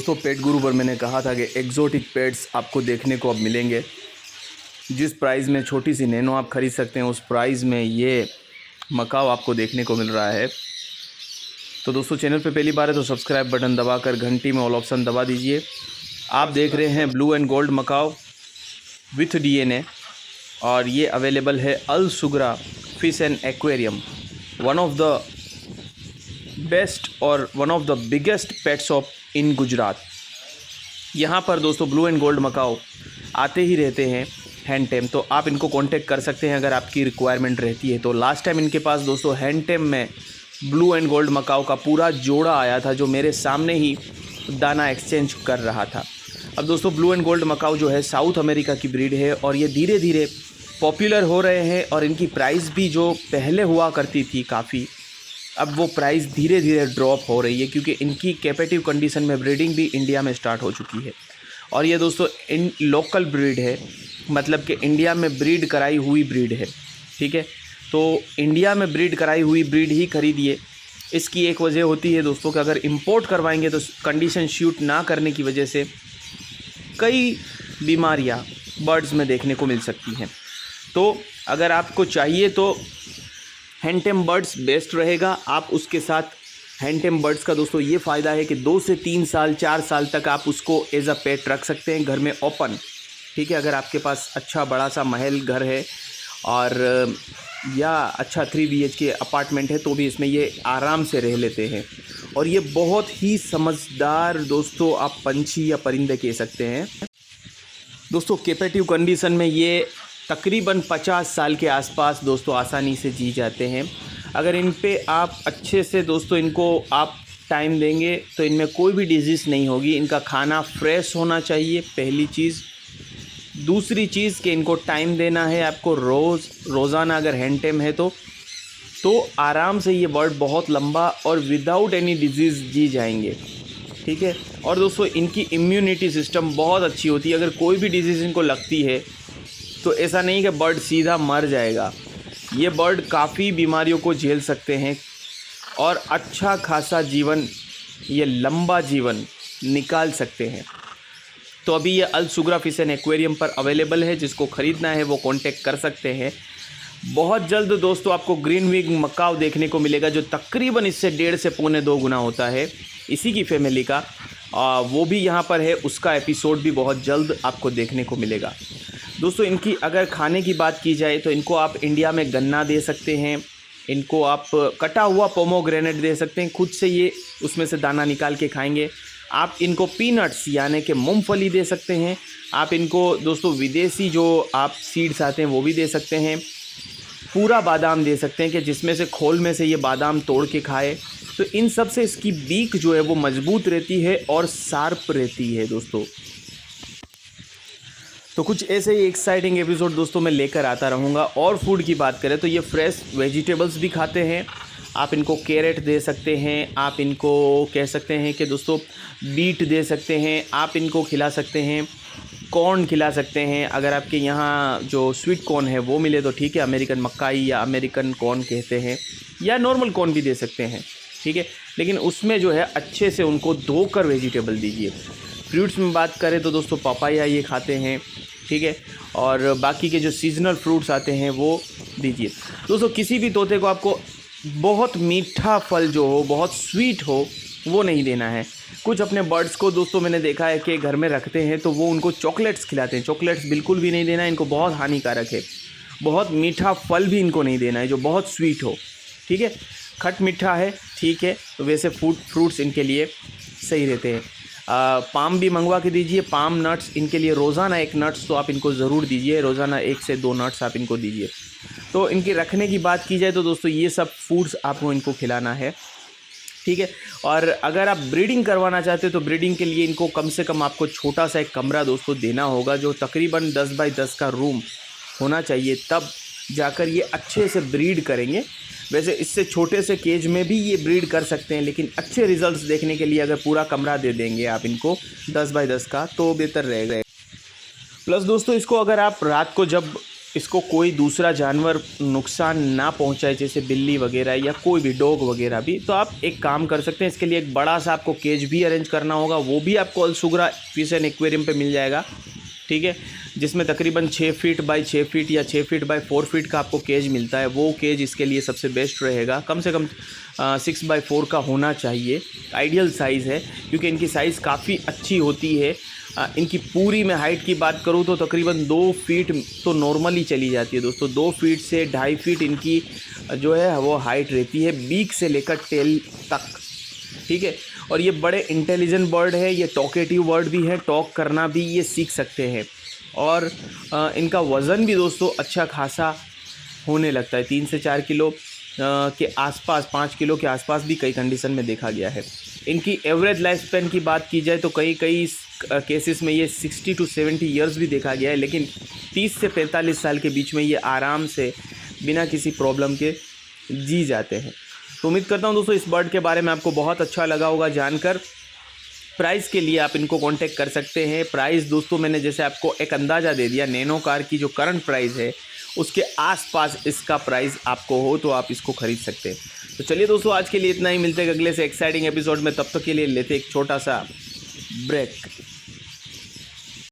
दोस्तों पेट गुरु पर मैंने कहा था कि एग्जोटिक पेट्स आपको देखने को अब मिलेंगे। जिस प्राइस में छोटी सी नैनो आप ख़रीद सकते हैं उस प्राइस में ये मकाओ आपको देखने को मिल रहा है। तो दोस्तों चैनल पे पहली बार है तो सब्सक्राइब बटन दबाकर घंटी में ऑल ऑप्शन दबा दीजिए। आप देख रहे हैं blue and gold macaw with DNA और ये अवेलेबल है Al Sughra fish and aquarium, one of the best और one of the biggest pet shop in Gujarat. यहाँ पर दोस्तों ब्लू एंड गोल्ड मकाओ आते ही रहते हैं हैंड टेम, तो आप इनको कांटेक्ट कर सकते हैं अगर आपकी रिक्वायरमेंट रहती है। तो लास्ट टाइम इनके पास दोस्तों हैंड टेम में ब्लू एंड गोल्ड मकाओ का पूरा जोड़ा आया था जो मेरे सामने ही दाना एक्सचेंज कर रहा था। अब दोस्तों ब्लू एंड गोल्ड मकाओ जो है साउथ अमेरिका की ब्रीड है और ये धीरे धीरे पॉपुलर हो रहे हैं और इनकी प्राइस भी जो पहले हुआ करती थी काफ़ी, अब वो प्राइस धीरे धीरे ड्रॉप हो रही है क्योंकि इनकी कैपेटिव कंडीशन में ब्रीडिंग भी इंडिया में स्टार्ट हो चुकी है। और ये दोस्तों इन लोकल ब्रीड है, मतलब कि इंडिया में ब्रीड कराई हुई ब्रीड है। ठीक है, तो इंडिया में ब्रीड कराई हुई ब्रीड ही खरीदिए। इसकी एक वजह होती है दोस्तों कि अगर इंपोर्ट करवाएंगे तो कंडीशन शूट ना करने की वजह से कई बीमारियां बर्ड्स में देखने को मिल सकती हैं। तो अगर आपको चाहिए तो हैंडटेम बर्ड्स बेस्ट रहेगा। आप उसके साथ हैंडटेम बर्ड्स का दोस्तों ये फ़ायदा है कि 2 से 3 साल 4 साल तक आप उसको एज अ पेट रख सकते हैं घर में ओपन। ठीक है, अगर आपके पास अच्छा बड़ा सा महल घर है और या अच्छा 3 BHK अपार्टमेंट है तो भी इसमें ये आराम से रह लेते हैं। और ये बहुत ही समझदार दोस्तों आप पंछी या परिंदे कह सकते हैं। दोस्तों कैपेटिव कंडीशन में ये तकरीबन 50 साल के आसपास दोस्तों आसानी से जी जाते हैं। अगर इन पे आप अच्छे से दोस्तों इनको आप टाइम देंगे तो इनमें कोई भी डिजीज़ नहीं होगी। इनका खाना फ्रेश होना चाहिए पहली चीज़। दूसरी चीज़ कि इनको टाइम देना है आपको रोज़ाना। अगर हैंडटेम है तो आराम से ये बर्ड बहुत लंबा और विदाउट एनी डिजीज़ जी जाएंगे। ठीक है, और दोस्तों इनकी इम्यूनिटी सिस्टम बहुत अच्छी होती है। अगर कोई भी डिजीज़ इनको लगती है तो ऐसा नहीं कि बर्ड सीधा मर जाएगा, ये बर्ड काफ़ी बीमारियों को झेल सकते हैं और अच्छा खासा जीवन, ये लंबा जीवन निकाल सकते हैं। तो अभी ये अल सुगरा फिश एंड एक्वेरियम पर अवेलेबल है, जिसको ख़रीदना है वो कांटेक्ट कर सकते हैं। बहुत जल्द दोस्तों आपको ग्रीन विंग मकाओ देखने को मिलेगा जो तकरीबन इससे 1.5 से 2.25 गुना होता है इसी की फैमिली का। वो भी यहाँ पर है, उसका एपिसोड भी बहुत जल्द आपको देखने को मिलेगा। दोस्तों इनकी अगर खाने की बात की जाए तो इनको आप इंडिया में गन्ना दे सकते हैं, इनको आप कटा हुआ पोमोग्रेनेट दे सकते हैं, खुद से ये उसमें से दाना निकाल के खाएंगे। आप इनको पीनट्स यानी कि मूंगफली दे सकते हैं। आप इनको दोस्तों विदेशी जो आप सीड्स आते हैं वो भी दे सकते हैं। पूरा बादाम दे सकते हैं कि जिसमें से खोल में से ये बादाम तोड़ के खाए। तो इन सब से इसकी बीक जो है वो मजबूत रहती है और शार्प रहती है दोस्तों। तो कुछ ऐसे ही एक्साइटिंग एपिसोड दोस्तों मैं लेकर आता रहूँगा। और फूड की बात करें तो ये फ्रेश वेजिटेबल्स भी खाते हैं। आप इनको कैरेट दे सकते हैं, आप इनको कह सकते हैं कि दोस्तों बीट दे सकते हैं, आप इनको खिला सकते हैं, कॉर्न खिला सकते हैं। अगर आपके यहाँ जो स्वीट कॉर्न है वो मिले तो ठीक है, अमेरिकन मक्काई या अमेरिकन कॉर्न कहते हैं, या नॉर्मल कॉर्न भी दे सकते हैं। ठीक है, लेकिन उसमें जो है अच्छे से उनको धोकर वेजिटेबल दीजिए। फ्रूट्स में बात करें तो दोस्तों पपाया ये खाते हैं। ठीक है, और बाकी के जो सीजनल फ्रूट्स आते हैं वो दीजिए। दोस्तों किसी भी तोते को आपको बहुत मीठा फल जो हो, बहुत स्वीट हो, वो नहीं देना है। कुछ अपने बर्ड्स को दोस्तों मैंने देखा है कि घर में रखते हैं तो वो उनको चॉकलेट्स खिलाते हैं। चॉकलेट्स बिल्कुल भी नहीं देना है, इनको बहुत हानिकारक है। बहुत मीठा फल भी इनको नहीं देना है जो बहुत स्वीट हो। ठीक है, खट मीठा है ठीक है, तो वैसे फ्रूट्स इनके लिए सही रहते हैं। पाम भी मंगवा के दीजिए, पाम नट्स इनके लिए रोज़ाना 1 नट्स तो आप इनको ज़रूर दीजिए, रोज़ाना 1 से 2 नट्स आप इनको दीजिए। तो इनके रखने की बात की जाए तो दोस्तों ये सब फूड्स आपको इनको खिलाना है। ठीक है, और अगर आप ब्रीडिंग करवाना चाहते हो तो ब्रीडिंग के लिए इनको कम से कम आपको छोटा सा एक कमरा दोस्तों देना होगा जो तकरीबन 10 बाई 10 का रूम होना चाहिए, तब जाकर ये अच्छे से ब्रीड करेंगे। वैसे इससे छोटे से केज में भी ये ब्रीड कर सकते हैं, लेकिन अच्छे रिजल्ट्स देखने के लिए अगर पूरा कमरा दे देंगे आप इनको 10 बाई 10 का तो बेहतर रहेगा। प्लस दोस्तों इसको अगर आप रात को जब इसको कोई दूसरा जानवर नुकसान ना पहुंचाए, जैसे बिल्ली वगैरह या कोई भी डॉग वगैरह भी, तो आप एक काम कर सकते हैं। इसके लिए एक बड़ा सा आपको केज भी अरेंज करना होगा, वो भी आपको अलसुगरा फिश एंड एक्वेरियम पे मिल जाएगा, ठीक है, जिसमें तकरीबन 6 फीट बाई 6 फीट या 6 फीट बाई 4 फीट का आपको केज मिलता है। वो केज इसके लिए सबसे बेस्ट रहेगा। कम से कम 6 बाई 4 का होना चाहिए, आइडियल साइज़ है, क्योंकि इनकी साइज़ काफ़ी अच्छी होती है। इनकी पूरी मैं हाइट की बात करूँ तो तकरीबन 2 फीट तो नॉर्मली चली जाती है दोस्तों। 2 फीट से 2.5 फीट इनकी जो है वो हाइट रहती है, बीक से लेकर टेल तक, ठीक है। और ये बड़े इंटेलिजेंट बर्ड है, ये टॉकेटिव बर्ड भी है, टॉक करना भी ये सीख सकते हैं। और इनका वज़न भी दोस्तों अच्छा खासा होने लगता है, 3 से 4 किलो के आसपास, 5 किलो के आसपास भी कई कंडीशन में देखा गया है। इनकी एवरेज लाइफ स्पैन की बात की जाए तो कई केसेस में ये 60 टू 70 ईयर्स भी देखा गया है, लेकिन 30 से 45 साल के बीच में ये आराम से बिना किसी प्रॉब्लम के जी जाते हैं। तो उम्मीद करता हूँ दोस्तों इस बर्ड के बारे में आपको बहुत अच्छा लगा होगा जानकर। प्राइस के लिए आप इनको कांटेक्ट कर सकते हैं। प्राइस दोस्तों मैंने जैसे आपको एक अंदाज़ा दे दिया, नैनो कार की जो करंट प्राइस है उसके आसपास इसका प्राइस आपको हो तो आप इसको ख़रीद सकते हैं। तो चलिए दोस्तों आज के लिए इतना ही, मिलते हैं अगले से एक्साइटिंग एपिसोड में। तब तक के लिए लेते एक छोटा सा ब्रेक।